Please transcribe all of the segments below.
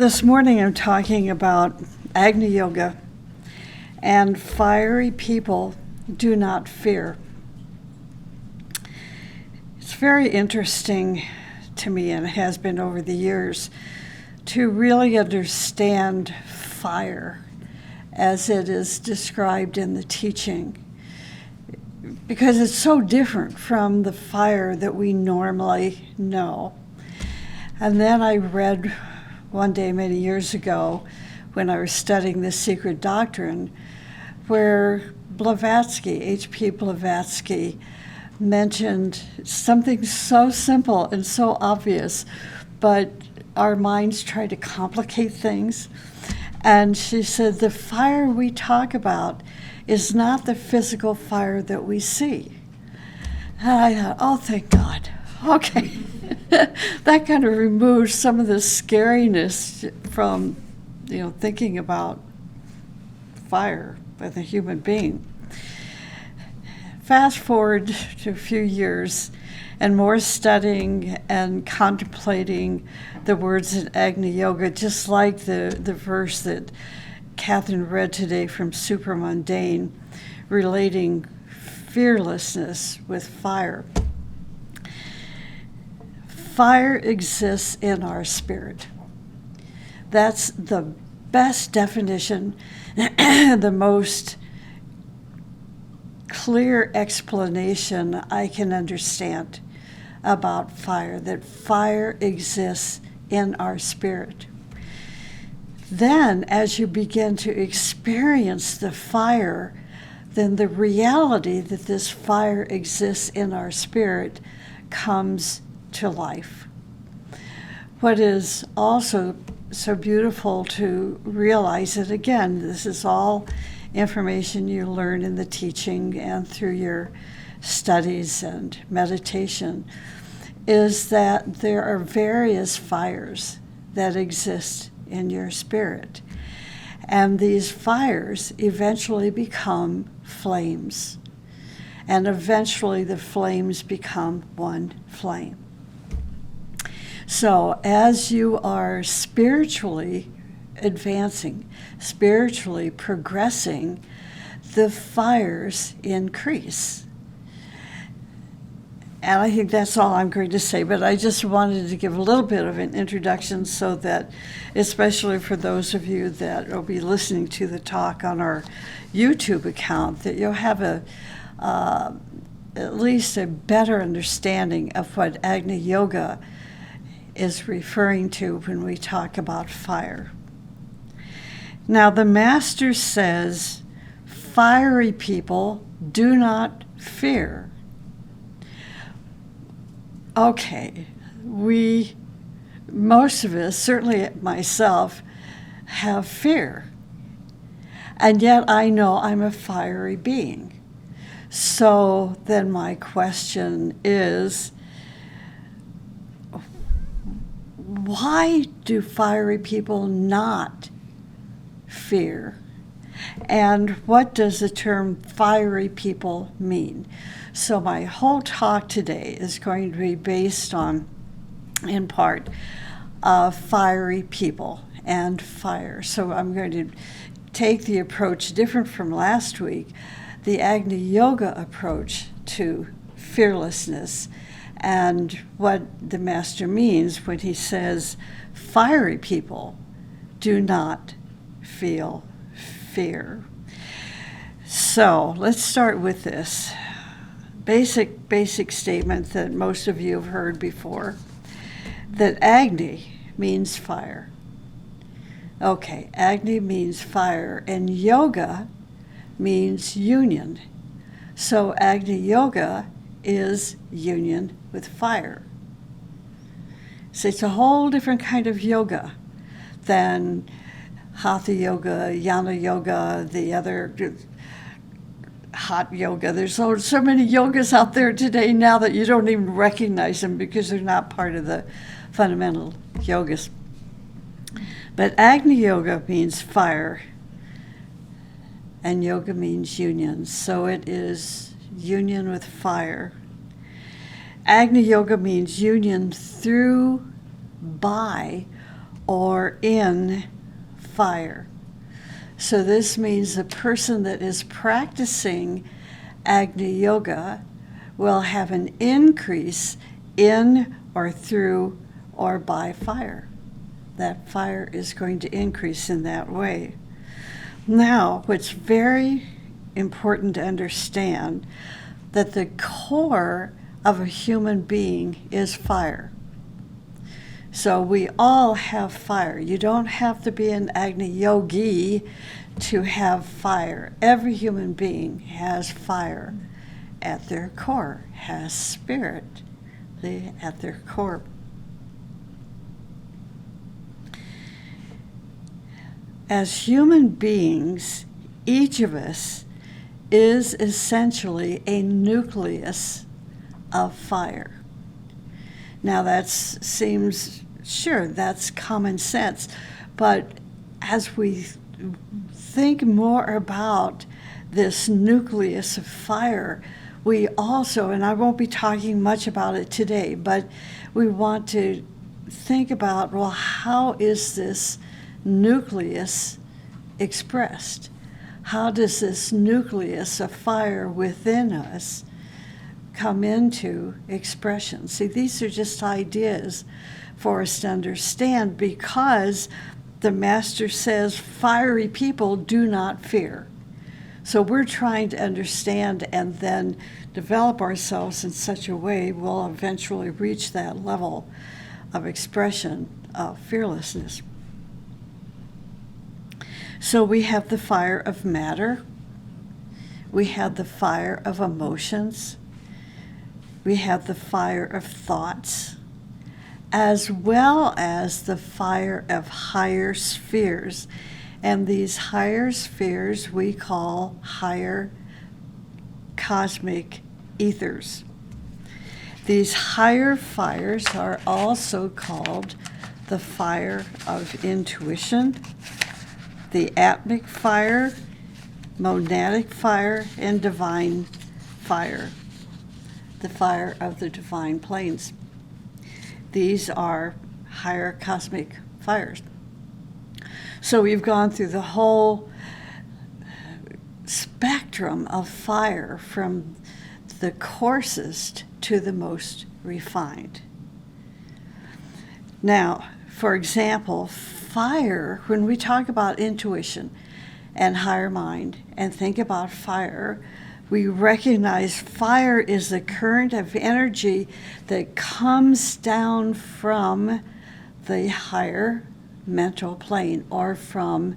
This morning I'm talking about Agni Yoga and fiery people do not fear. It's very interesting to me, and it has been over the years, to really understand fire as it is described in the teaching, because it's so different from the fire that we normally know. And then I read one day many years ago when I was studying the secret doctrine where Blavatsky, H.P. Blavatsky, mentioned something so simple and so obvious, but our minds try to complicate things. And she said, the fire we talk about is not the physical fire that we see. And I thought, oh, thank God. Okay. That kind of removes some of the scariness from, thinking about fire with a human being. Fast forward to a few years and more studying and contemplating the words in Agni Yoga, just like the verse that Catherine read today from Super Mundane, relating fearlessness with fire. Fire exists in our spirit. That's the best definition, the most clear explanation I can understand about fire, that fire exists in our spirit. Then, as you begin to experience the fire, then the reality that this fire exists in our spirit comes to life. What is also so beautiful to realize that, again, this is all information you learn in the teaching and through your studies and meditation, is that there are various fires that exist in your spirit. And these fires eventually become flames. And eventually the flames become one flame. So as you are spiritually advancing, spiritually progressing, the fires increase. And I think that's all I'm going to say, but I just wanted to give a little bit of an introduction so that, especially for those of you that will be listening to the talk on our YouTube account, that you'll have at least a better understanding of what Agni Yoga is referring to when we talk about fire. Now, the Master says, fiery people do not fear. Okay, most of us, certainly myself, have fear. And yet I know I'm a fiery being. So then my question is, why do fiery people not fear? And what does the term fiery people mean? So my whole talk today is going to be based on, in part, fiery people and fire. So I'm going to take the approach different from last week, the Agni Yoga approach to fearlessness, and what the Master means when he says fiery people do not feel fear. So let's start with this basic statement that most of you have heard before, that Agni means fire. Okay, Agni means fire, and yoga means union. So Agni Yoga is union with fire. So it's a whole different kind of yoga than Hatha Yoga, Yana Yoga, the other hot yoga. There's so many yogas out there today now that you don't even recognize them because they're not part of the fundamental yogas. But Agni Yoga means fire, and yoga means union. So it is union with fire. Agni Yoga means union through, by, or in fire. So this means the person that is practicing Agni Yoga will have an increase in or through or by fire. That fire is going to increase in that way. Now, what's very important to understand that the core of a human being is fire. So we all have fire. You don't have to be an Agni Yogi to have fire. Every human being has fire at their core, has spirit at their core. As human beings, each of us is essentially a nucleus of fire. Now that seems, sure, that's common sense, but as we think more about this nucleus of fire, we also, and I won't be talking much about it today, but we want to think about, well, how is this nucleus expressed? How does this nucleus of fire within us come into expression? See, these are just ideas for us to understand, because the Master says fiery people do not fear. So we're trying to understand and then develop ourselves in such a way we'll eventually reach that level of expression of fearlessness. So we have the fire of matter, we have the fire of emotions, we have the fire of thoughts, as well as the fire of higher spheres. And these higher spheres we call higher cosmic ethers. These higher fires are also called the fire of intuition, the atmic fire, monadic fire, and divine fire, the fire of the divine planes. These are higher cosmic fires. So we've gone through the whole spectrum of fire, from the coarsest to the most refined. Now, for example, fire, when we talk about intuition and higher mind and think about fire, we recognize fire is the current of energy that comes down from the higher mental plane, or from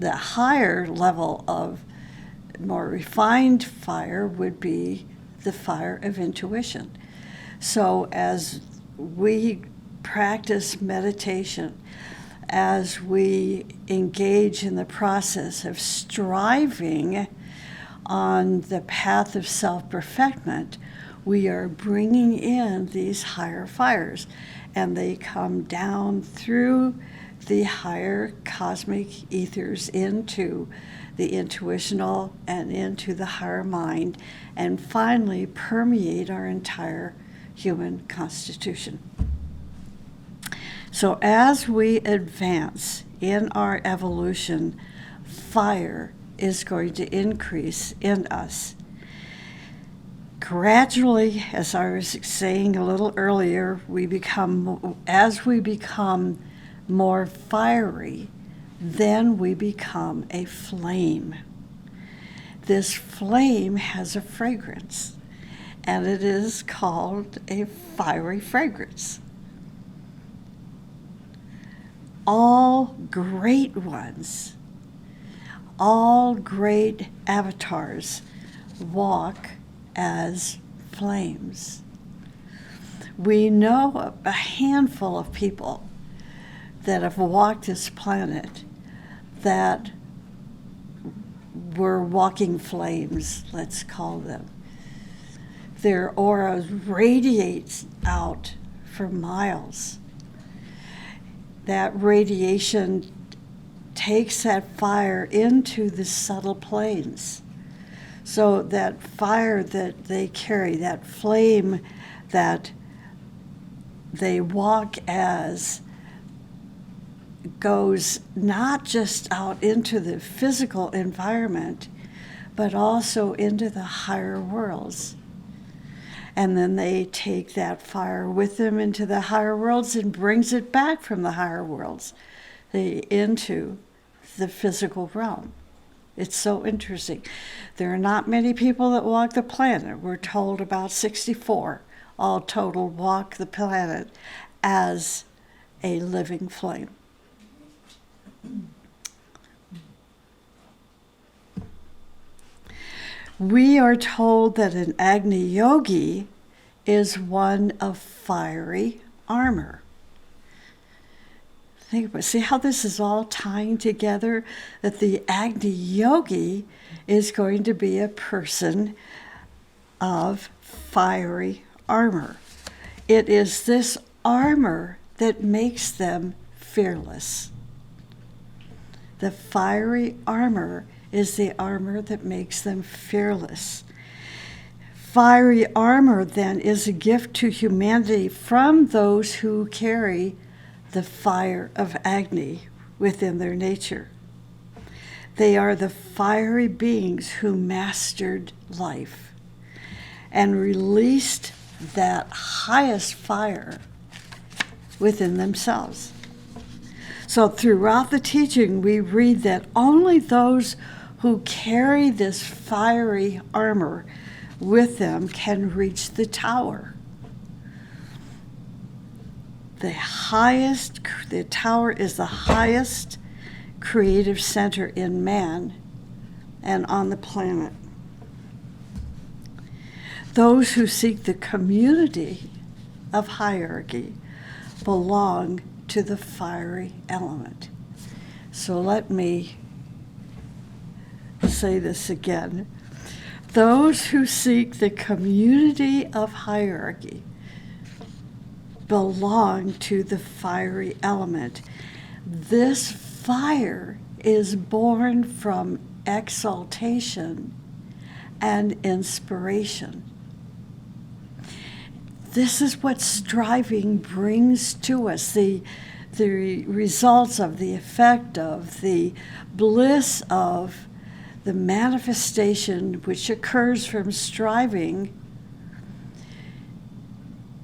the higher level of more refined fire would be the fire of intuition. So as we practice meditation, as we engage in the process of striving on the path of self-perfectment, we are bringing in these higher fires, and they come down through the higher cosmic ethers into the intuitional and into the higher mind, and finally permeate our entire human constitution. So as we advance in our evolution, fire is going to increase in us. Gradually, as I was saying a little earlier, as we become more fiery, then we become a flame. This flame has a fragrance, and it is called a fiery fragrance. All great ones, all great avatars walk as flames. We know a handful of people that have walked this planet that were walking flames, let's call them. Their aura radiates out for miles. That radiation takes that fire into the subtle planes. So that fire that they carry, that flame that they walk as, goes not just out into the physical environment, but also into the higher worlds. And then they take that fire with them into the higher worlds and brings it back from the higher worlds into the physical realm. It's so interesting. There are not many people that walk the planet. We're told about 64 all total walk the planet as a living flame. We are told that an Agni yogi is one of fiery armor. Think about, see how this is all tying together? That the Agni yogi is going to be a person of fiery armor. It is this armor that makes them fearless. The fiery armor is the armor that makes them fearless. Fiery armor, then, is a gift to humanity from those who carry the fire of Agni within their nature. They are the fiery beings who mastered life and released that highest fire within themselves. So throughout the teaching, we read that only those who carry this fiery armor with them can reach the tower. The tower is the highest creative center in man and on the planet. Those who seek the community of hierarchy belong to the fiery element. So let me say this again. Those who seek the community of hierarchy belong to the fiery element. This fire is born from exaltation and inspiration. This is what striving brings to us, the results of, the effect of, the bliss of, the manifestation which occurs from striving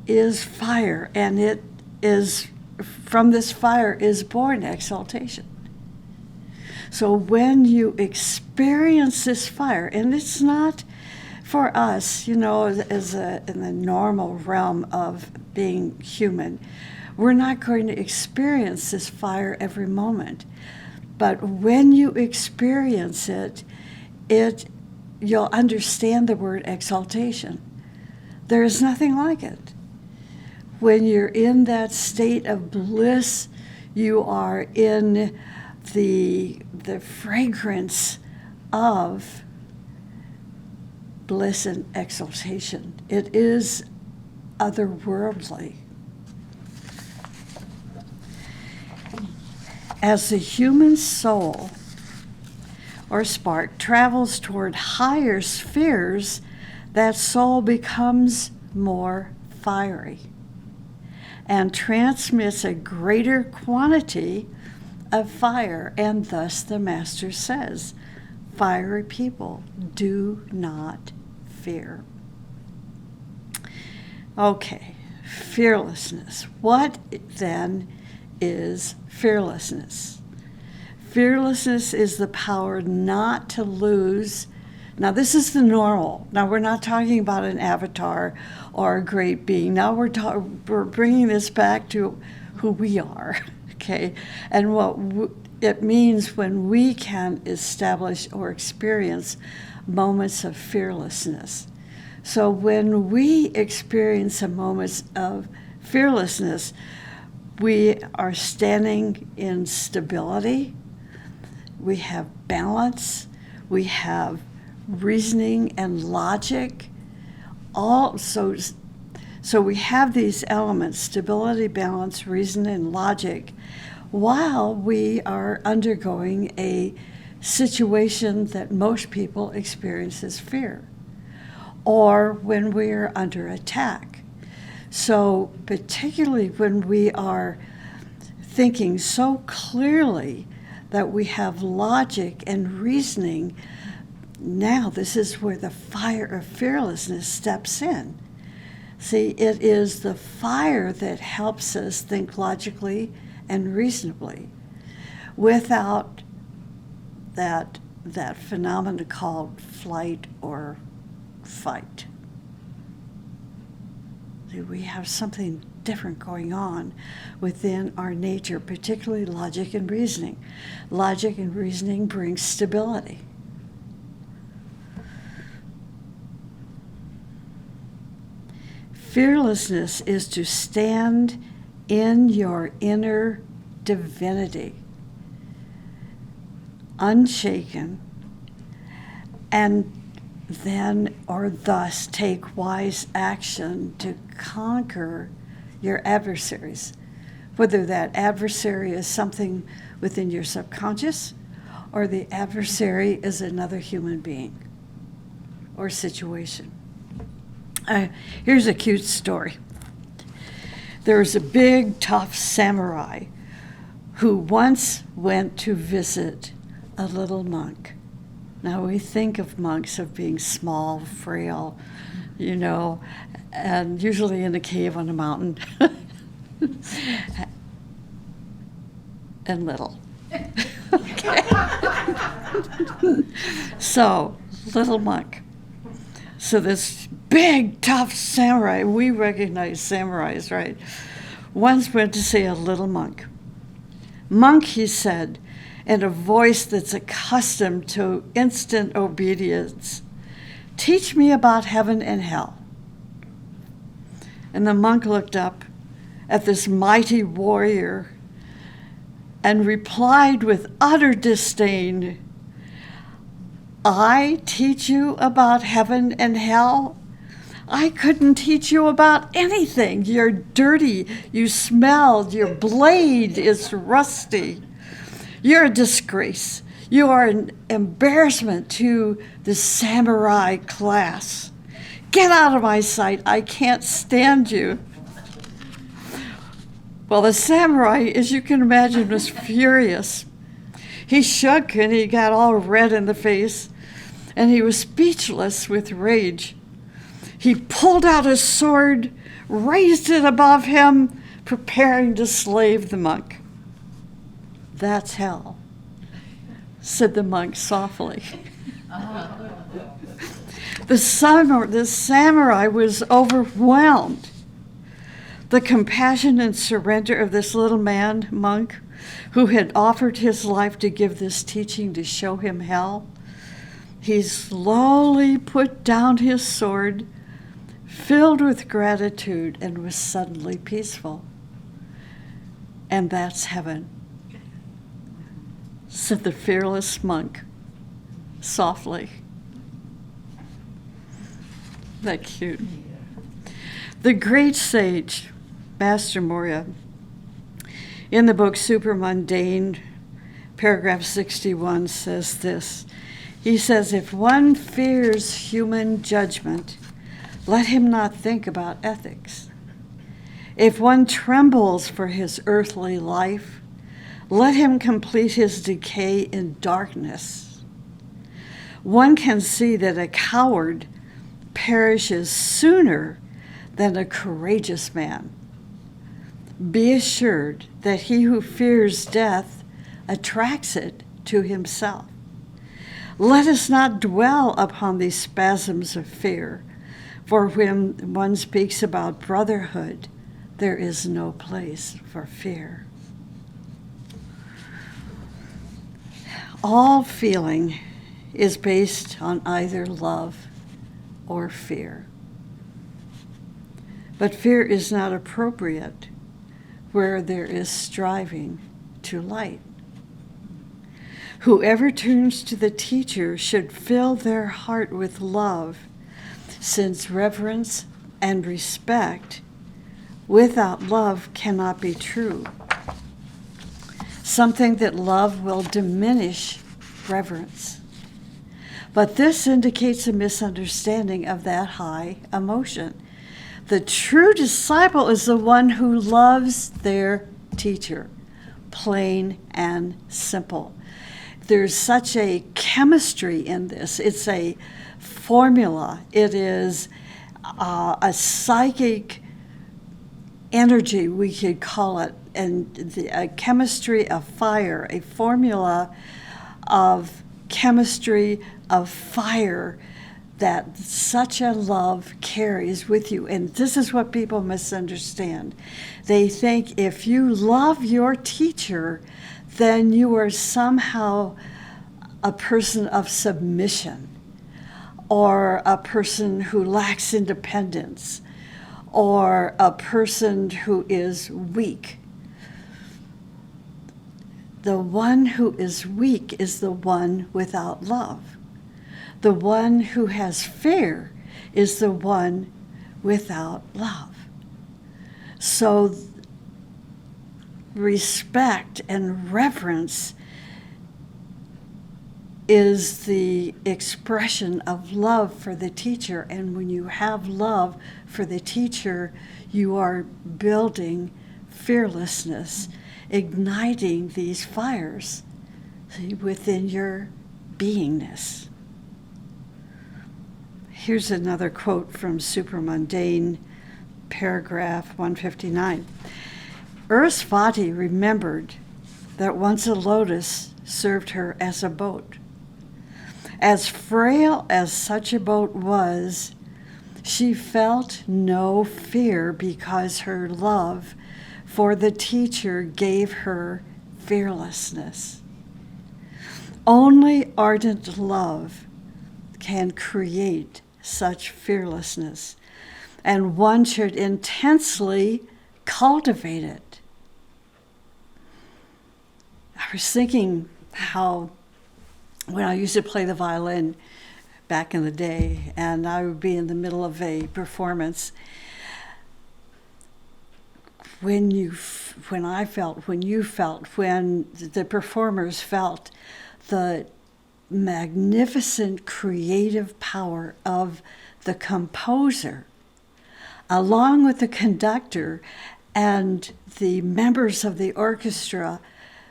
is fire, and it is, from this fire is born exaltation. So when you experience this fire, and it's not for us, in the normal realm of being human, we're not going to experience this fire every moment. But when you experience it, you'll understand the word exaltation. There is nothing like it. When you're in that state of bliss, you are in the fragrance of bliss and exaltation. It is otherworldly. As the human soul or spark travels toward higher spheres, that soul becomes more fiery and transmits a greater quantity of fire. And thus the Master says, fiery people do not fear. Okay, fearlessness. What then is fearlessness? Fearlessness is the power not to lose. Now, this is the normal. Now, we're not talking about an avatar or a great being. Now we're bringing this back to who we are, okay? And what it means when we can establish or experience moments of fearlessness. So when we experience a moment of fearlessness, we are standing in stability, we have balance, we have reasoning and logic. So we have these elements, stability, balance, reason, and logic, while we are undergoing a situation that most people experience as fear, or when we are under attack. So particularly when we are thinking so clearly that we have logic and reasoning, now this is where the fire of fearlessness steps in. See, it is the fire that helps us think logically and reasonably without that phenomenon called flight or fight. See, we have something different going on within our nature, particularly logic and reasoning. Logic and reasoning bring stability. Fearlessness is to stand in your inner divinity, unshaken, and then or thus take wise action to conquer your adversaries, whether that adversary is something within your subconscious or the adversary is another human being or situation. Here's a cute story. There was a big, tough samurai who once went to visit a little monk. Now, we think of monks of being small, frail, and usually in a cave on a mountain, and little. Okay. So, little monk. So this big, tough samurai, we recognize samurais, right? Once went to see a little monk. Monk, he said, in a voice that's accustomed to instant obedience, teach me about heaven and hell. And the monk looked up at this mighty warrior and replied with utter disdain, I teach you about heaven and hell? I couldn't teach you about anything. You're dirty, you smell, your blade is rusty. You're a disgrace. You are an embarrassment to the samurai class. Get out of my sight. I can't stand you. Well, the samurai, as you can imagine, was furious. He shook and he got all red in the face, and he was speechless with rage. He pulled out his sword, raised it above him, preparing to slay the monk. That's hell, said the monk softly. The samurai was overwhelmed. The compassion and surrender of this little monk, who had offered his life to give this teaching to show him hell, he slowly put down his sword, filled with gratitude, and was suddenly peaceful. And that's heaven, said the fearless monk softly. That cute. The great sage, Master Moria, in the book Super Mundane, paragraph 61 says this. He says, if one fears human judgment, let him not think about ethics. If one trembles for his earthly life, let him complete his decay in darkness. One can see that a coward perishes sooner than a courageous man. Be assured that he who fears death attracts it to himself. Let us not dwell upon these spasms of fear, for when one speaks about brotherhood, there is no place for fear. All feeling is based on either love or fear. But fear is not appropriate where there is striving to light. Whoever turns to the teacher should fill their heart with love, since reverence and respect without love cannot be true. Something that love will diminish reverence. But this indicates a misunderstanding of that high emotion. The true disciple is the one who loves their teacher plain and simple. There's such a chemistry in this. It's a formula. It is a psychic energy, we could call it, and a chemistry of fire, a formula of chemistry of fire that such a love carries with you. And this is what people misunderstand. They think if you love your teacher, then you are somehow a person of submission, or a person who lacks independence, or a person who is weak. The one who is weak is the one without love. The one who has fear is the one without love. So respect and reverence is the expression of love for the teacher. And when you have love for the teacher, you are building fearlessness, igniting these fires within your beingness. Here's another quote from Supramundane, paragraph 159. Urasvati remembered that once a lotus served her as a boat. As frail as such a boat was, she felt no fear because her love for the teacher gave her fearlessness. Only ardent love can create such fearlessness, and one should intensely cultivate it. I was thinking how when I used to play the violin back in the day, and I would be in the middle of a performance, when the performers felt the magnificent creative power of the composer, along with the conductor and the members of the orchestra,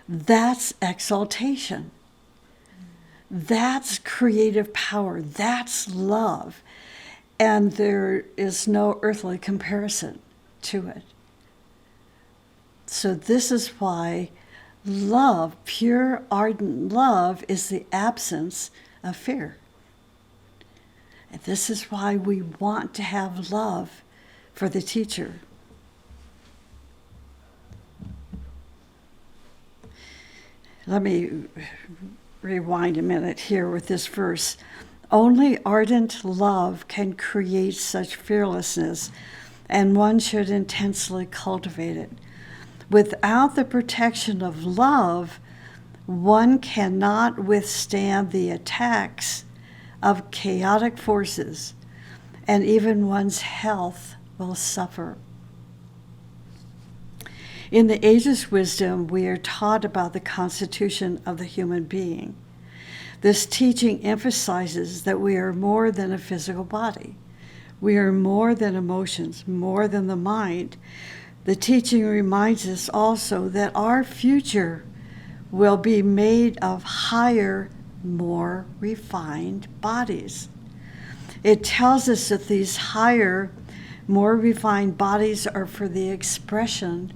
that's exaltation. That's creative power. That's love. And there is no earthly comparison to it. So this is why love, pure, ardent love, is the absence of fear. And this is why we want to have love for the teacher. Let me rewind a minute here with this verse. Only ardent love can create such fearlessness, and one should intensely cultivate it. Without the protection of love, one cannot withstand the attacks of chaotic forces, and even one's health will suffer. In the Ageless Wisdom, we are taught about the constitution of the human being. This teaching emphasizes that we are more than a physical body. We are more than emotions, more than the mind. The teaching reminds us also that our future will be made of higher, more refined bodies. It tells us that these higher, more refined bodies are for the expression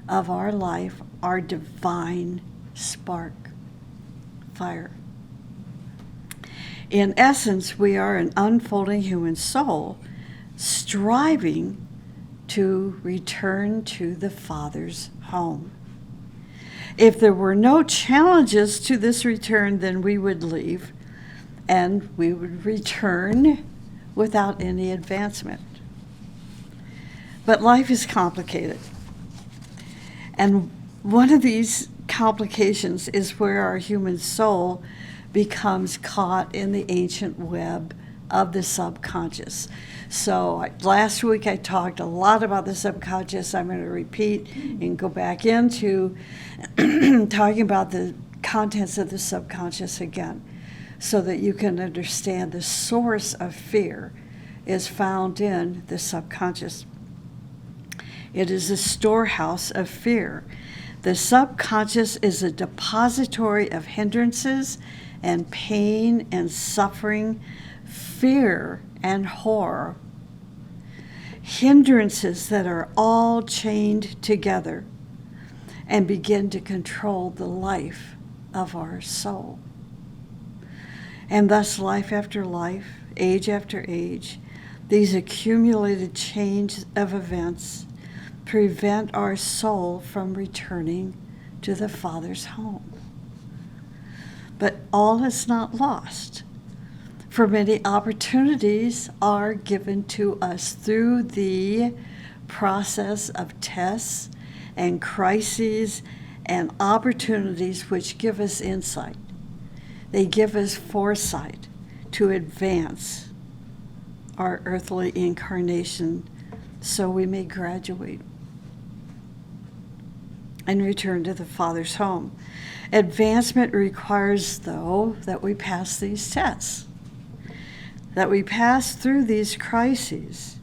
of our life, our divine spark, fire. In essence, we are an unfolding human soul striving to return to the Father's home. If there were no challenges to this return, then we would leave and we would return without any advancement. But life is complicated. And one of these complications is where our human soul becomes caught in the ancient web of the subconscious. So last week I talked a lot about the subconscious. I'm going to repeat and go back into talking about the contents of the subconscious again, so that you can understand the source of fear is found in the subconscious. It is a storehouse of fear. The subconscious is a depository of hindrances and pain and suffering, fear and horror. Hindrances that are all chained together and begin to control the life of our soul. And thus, life after life, age after age, these accumulated chains of events prevent our soul from returning to the Father's home. But all is not lost, for many opportunities are given to us through the process of tests and crises and opportunities which give us insight. They give us foresight to advance our earthly incarnation so we may graduate and return to the Father's home. Advancement requires, though, that we pass these tests, that we pass through these crises,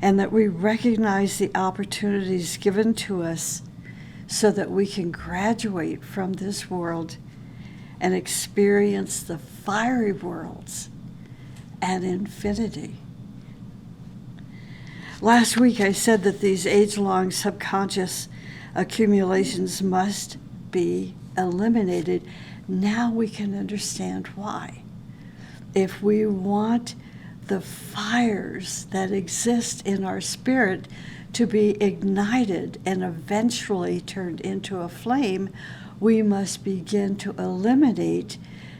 and that we recognize the opportunities given to us so that we can graduate from this world and experience the fiery worlds and infinity. Last week I said that these age-long subconscious accumulations must be eliminated. Now we can understand why. If we want the fires that exist in our spirit to be ignited and eventually turned into a flame, we must begin to eliminate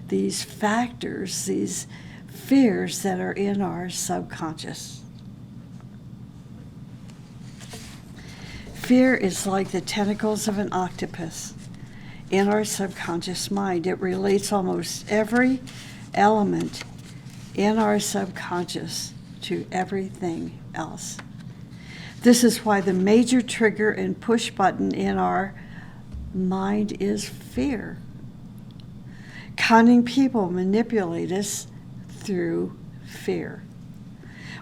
these factors, these fears that are in our subconscious. Fear is like the tentacles of an octopus in our subconscious mind. It relates almost every element in our subconscious to everything else. This is why the major trigger and push button in our mind is fear. Cunning people manipulate us through fear.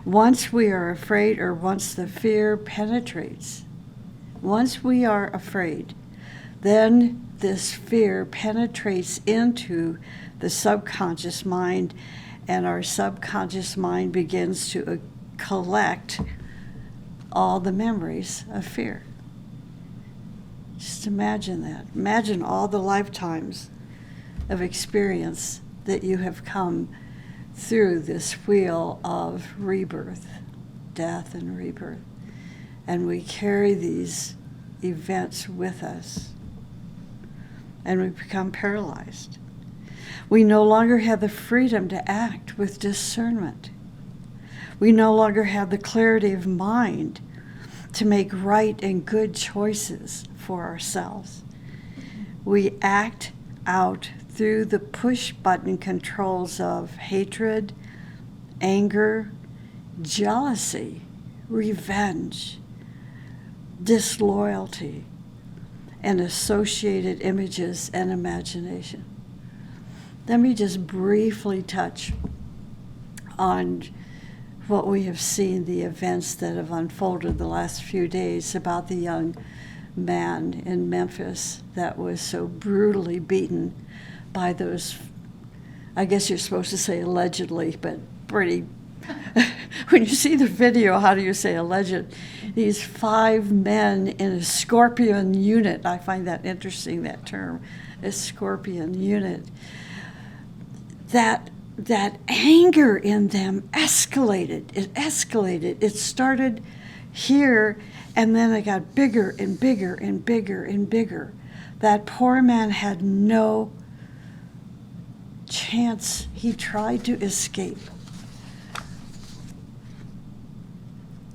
Once we are afraid, or once the fear penetrates, once we are afraid, then this fear penetrates into the subconscious mind, and our subconscious mind begins to collect all the memories of fear. Just imagine that. Imagine all the lifetimes of experience that you have come through this wheel of rebirth, death and rebirth. And we carry these events with us. And we become paralyzed. We no longer have the freedom to act with discernment. We no longer have the clarity of mind to make right and good choices for ourselves. We act out through the push button controls of hatred, anger, jealousy, revenge, disloyalty, and associated images and imagination. Let me just briefly touch on what we have seen, the events that have unfolded the last few days about the young man in Memphis that was so brutally beaten by those, I guess you're supposed to say allegedly, but pretty, when you see the video, how do you say alleged? These 5 men in a scorpion unit. I find that interesting, that term, a scorpion unit. That anger in them escalated. It escalated. It started here, and then it got bigger and bigger and bigger and bigger. That poor man had no chance. He tried to escape.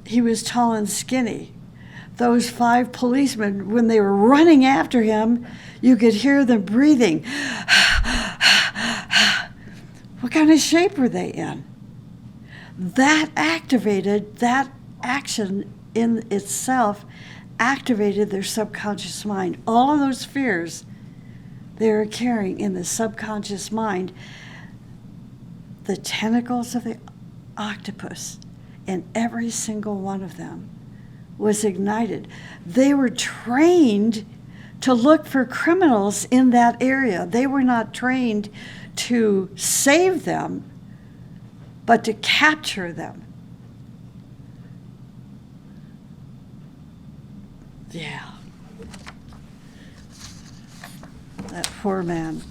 He was tall and skinny. Those 5 policemen, when they were running after him, you could hear them breathing. What kind of shape were they in? That action in itself activated their subconscious mind. All of those fears they were carrying in the subconscious mind, the tentacles of the octopus, and every single one of them was ignited. They were trained to look for criminals in that area. They were not trained to save them, but to capture them. Yeah. That poor man,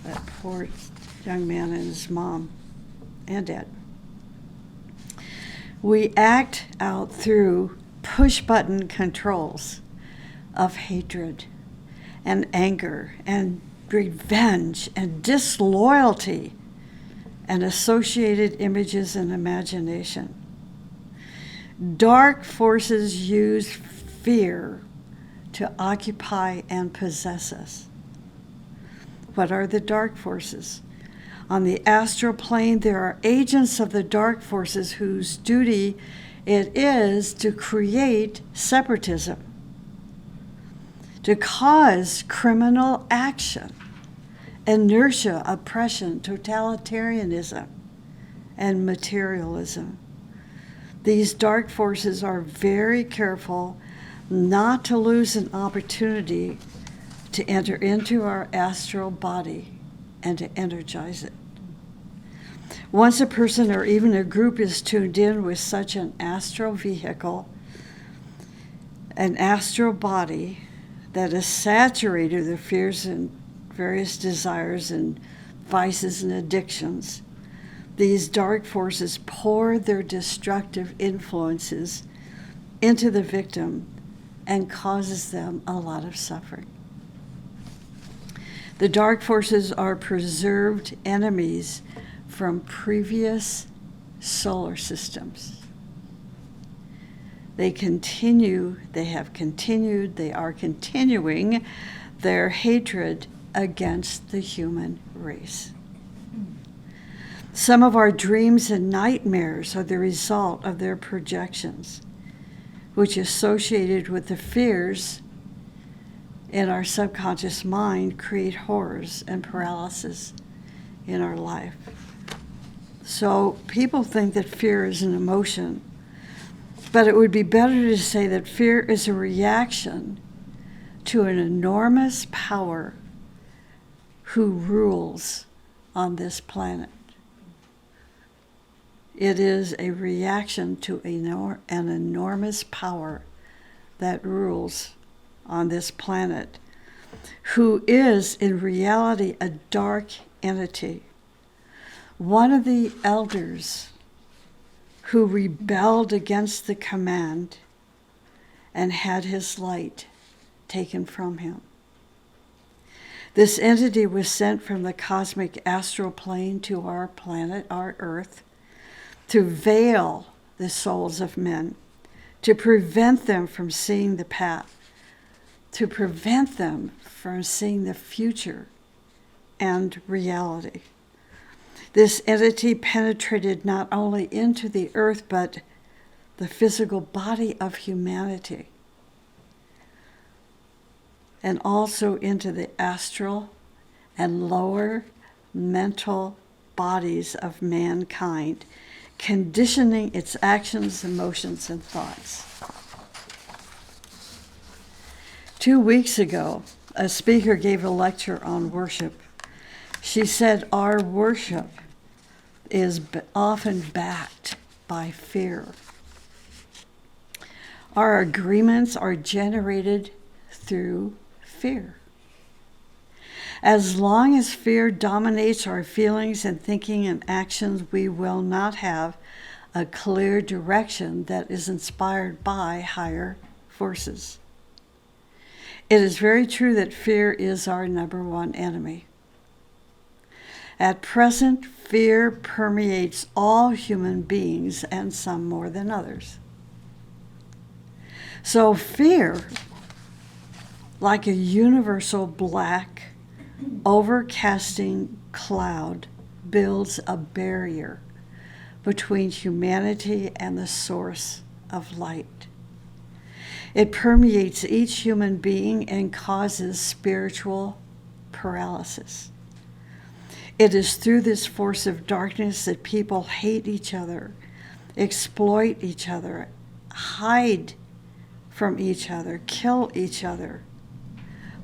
that poor young man and his mom and dad. We act out through push-button controls of hatred and anger and revenge and disloyalty and associated images and imagination. Dark forces use fear to occupy and possess us. What are the dark forces? On the astral plane, there are agents of the dark forces whose duty it is to create separatism, to cause criminal action, inertia, oppression, totalitarianism, and materialism. These dark forces are very careful not to lose an opportunity to enter into our astral body and to energize it. Once a person or even a group is tuned in with such an astral vehicle, an astral body that is saturated with fears and various desires and vices and addictions, these dark forces pour their destructive influences into the victim and causes them a lot of suffering. The dark forces are preserved enemies from previous solar systems. They are continuing their hatred against the human race. Some of our dreams and nightmares are the result of their projections, which associated with the fears in our subconscious mind create horrors and paralysis in our life. So people think that fear is an emotion, but it would be better to say that fear is a reaction to an enormous power who rules on this planet. It is a reaction to an enormous power that rules on this planet, who is in reality a dark entity. One of the elders who rebelled against the command and had his light taken from him. This entity was sent from the cosmic astral plane to our planet, our Earth, to veil the souls of men, to prevent them from seeing the path, to prevent them from seeing the future and reality. This entity penetrated not only into the earth, but the physical body of humanity, and also into the astral and lower mental bodies of mankind, conditioning its actions, emotions, and thoughts. 2 weeks ago, a speaker gave a lecture on worship. She said our worship is often backed by fear. Our agreements are generated through fear. As long as fear dominates our feelings and thinking and actions, we will not have a clear direction that is inspired by higher forces. It is very true that fear is our number one enemy. At present, fear permeates all human beings, and some more than others. So fear, like a universal black, overcasting cloud, builds a barrier between humanity and the source of light. It permeates each human being and causes spiritual paralysis. It is through this force of darkness that people hate each other, exploit each other, hide from each other, kill each other,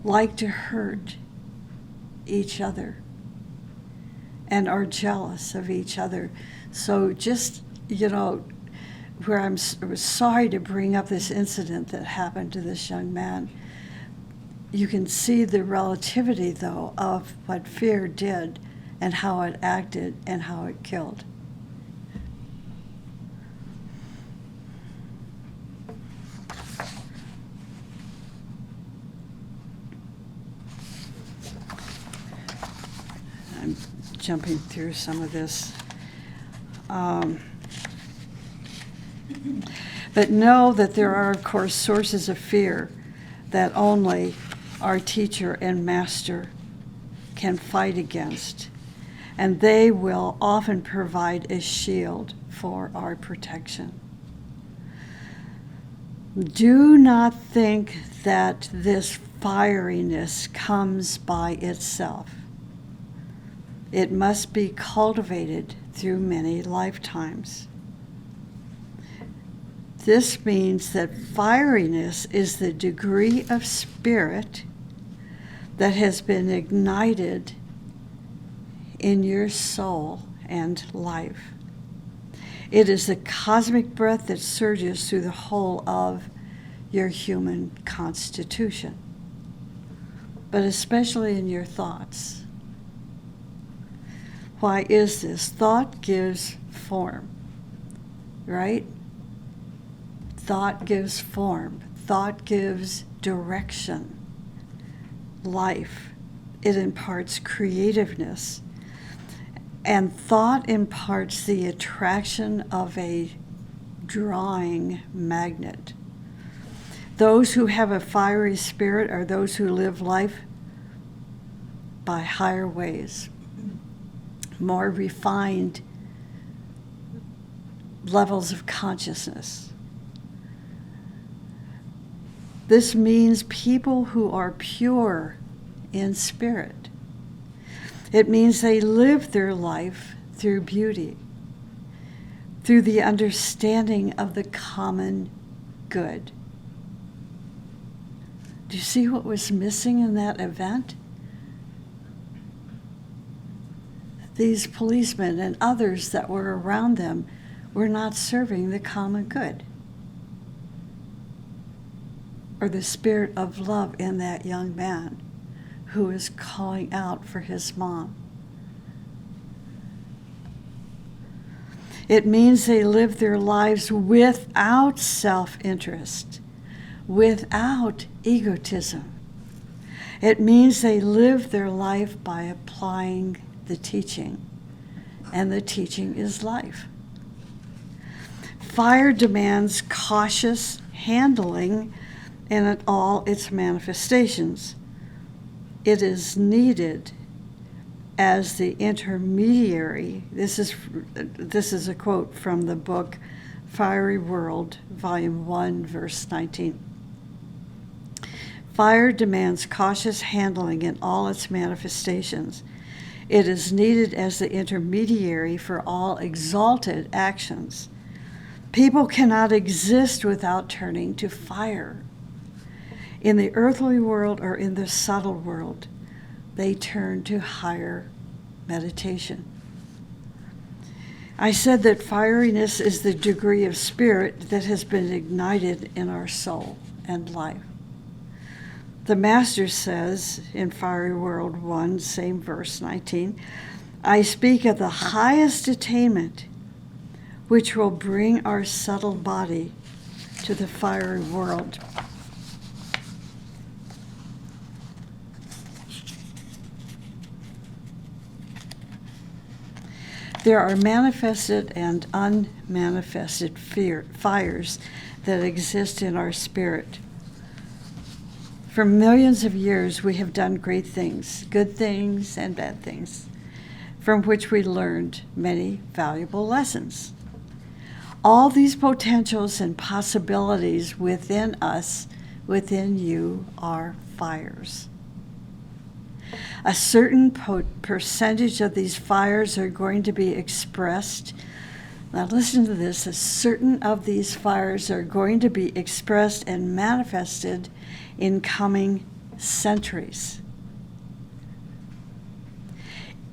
like to hurt each other and are jealous of each other. So just, where I was sorry to bring up this incident that happened to this young man, you can see the relativity, though, of what fear did and how it acted and how it killed. I'm jumping through some of this. But know that there are, of course, sources of fear that only our teacher and master can fight against, and they will often provide a shield for our protection. Do not think that this fieriness comes by itself. It must be cultivated through many lifetimes. This means that fieriness is the degree of spirit that has been ignited in your soul and life. It is the cosmic breath that surges through the whole of your human constitution, but especially in your thoughts. Why is this? Thought gives form, right? Thought gives form. Thought gives direction, life. It imparts creativeness. And thought imparts the attraction of a drawing magnet. Those who have a fiery spirit are those who live life by higher ways, more refined levels of consciousness. This means people who are pure in spirit. It means they live their life through beauty, through the understanding of the common good. Do you see what was missing in that event? These policemen and others that were around them were not serving the common good, or the spirit of love in that young man who is calling out for his mom. It means they live their lives without self-interest, without egotism. It means they live their life by applying the teaching, and the teaching is life. Fire demands cautious handling in all its manifestations. It is needed as the intermediary. This is a quote from the book Fiery World, Volume 1, verse 19. Fire demands cautious handling in all its manifestations. It is needed as the intermediary for all exalted actions. People cannot exist without turning to fire. In the earthly world or in the subtle world, they turn to higher meditation. I said that fieriness is the degree of spirit that has been ignited in our soul and life. The Master says in Fiery World 1, same verse 19, I speak of the highest attainment, which will bring our subtle body to the fiery world. There are manifested and unmanifested fires that exist in our spirit. For millions of years, we have done great things, good things and bad things, from which we learned many valuable lessons. All these potentials and possibilities within us, within you, are fires. A certain percentage of these fires are going to be expressed. Now listen to this. A certain of these fires are going to be expressed and manifested in coming centuries.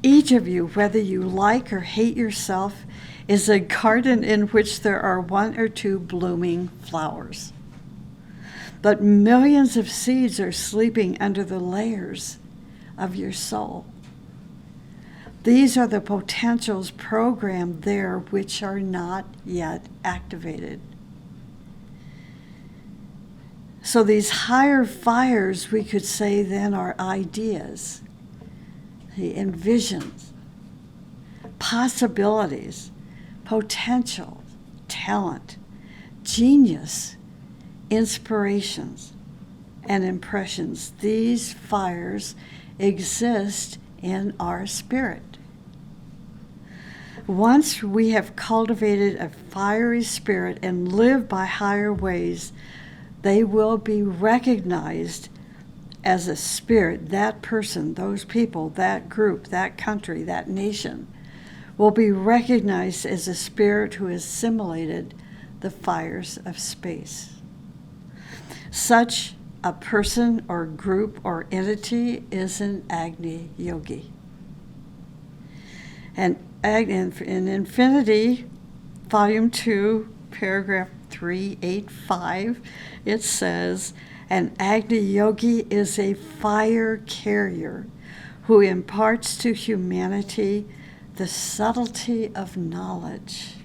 Each of you, whether you like or hate yourself, is a garden in which there are one or two blooming flowers. But millions of seeds are sleeping under the layers of your soul. These are the potentials programmed there which are not yet activated. So these higher fires, we could say then, are ideas, the envisions, possibilities, potential, talent, genius, inspirations, and impressions. These fires exist in our spirit. Once we have cultivated a fiery spirit and live by higher ways, they will be recognized as a spirit. That person, those people, that group, that country, that nation will be recognized as a spirit who has assimilated the fires of space. Such a person or group or entity is an Agni yogi. And in Infinity, Volume 2, paragraph 385, it says, an Agni yogi is a fire carrier who imparts to humanity the subtlety of knowledge.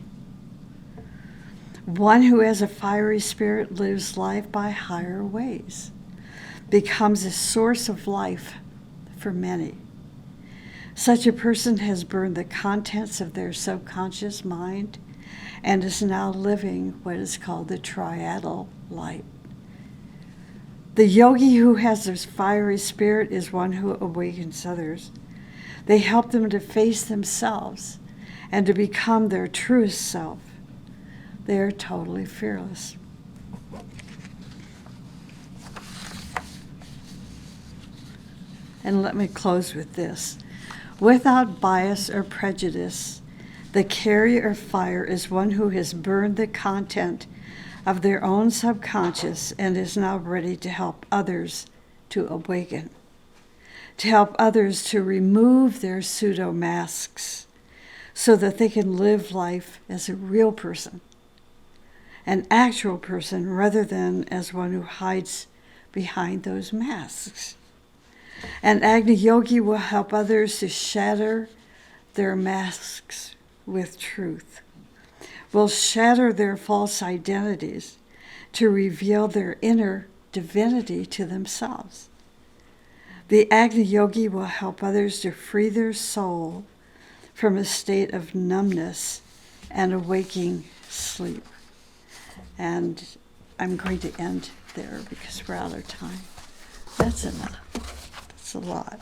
One who has a fiery spirit lives life by higher ways, becomes a source of life for many. Such a person has burned the contents of their subconscious mind and is now living what is called the triadal light. The yogi who has this fiery spirit is one who awakens others. They help them to face themselves and to become their truest self. They are totally fearless. And let me close with this. Without bias or prejudice, the carrier of fire is one who has burned the content of their own subconscious and is now ready to help others to awaken, to help others to remove their pseudo masks so that they can live life as a real person, an actual person, rather than as one who hides behind those masks. And Agni Yogi will help others to shatter their masks with truth, will shatter their false identities to reveal their inner divinity to themselves. The Agni Yogi will help others to free their soul from a state of numbness and a waking sleep. And I'm going to end there because we're out of time. That's enough. That's a lot.